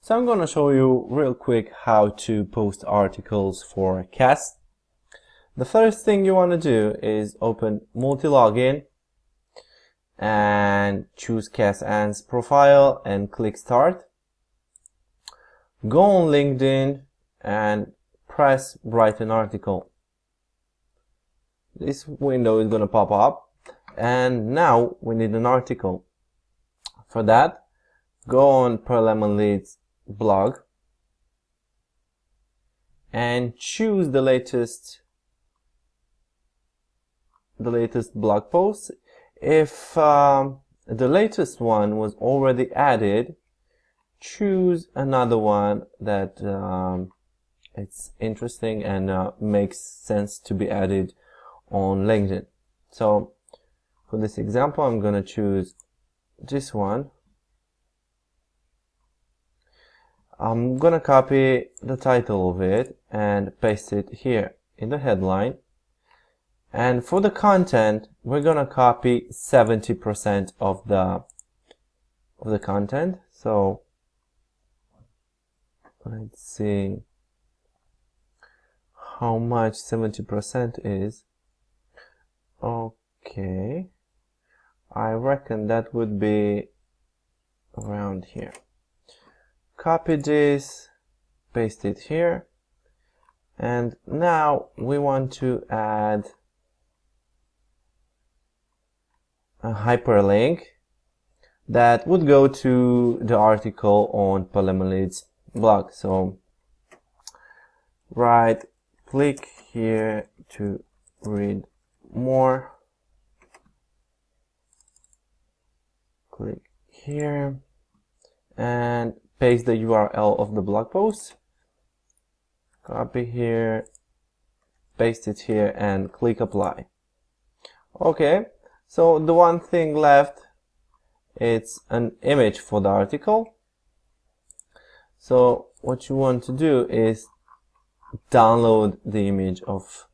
So I'm going to show you real quick how to post articles for CAS. The first thing you want to do is open multi-login and choose CAS Ann's profile and click start. Go on LinkedIn and press write an article. This window is going to pop up, and now we need an article. For that, go on Lemon Leads blog and choose the latest blog post. If the latest one was already added, choose another one that it's interesting and makes sense to be added on LinkedIn. So for this example, I'm gonna choose this one. I'm gonna copy the title of it and paste it here in the headline. And for the content, we're gonna copy 70% of the content. So let's see how much 70% is. Okay, I reckon that would be around here. Copy this, paste it here, and now we want to add a hyperlink that would go to the article on Lemon Leads blog. So right click here to read more, click here and paste the URL of the blog post, copy here, paste it here and click apply. Okay, so the one thing left, it's an image for the article. So what you want to do is download the image of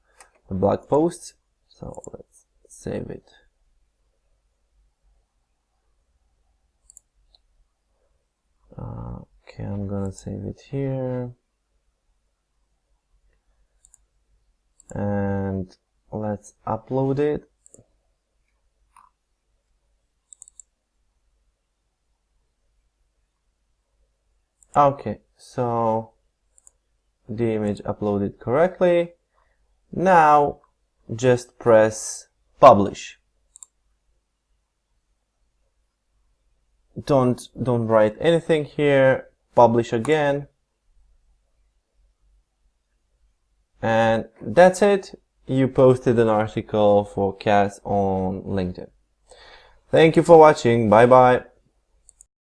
the blog post. So let's save it. Okay, I'm gonna save it here. And let's upload it. Okay, so the image uploaded correctly. Now just press publish. Don't write anything here. Publish again. And that's it. You posted an article for CAS on LinkedIn. Thank you for watching. Bye bye.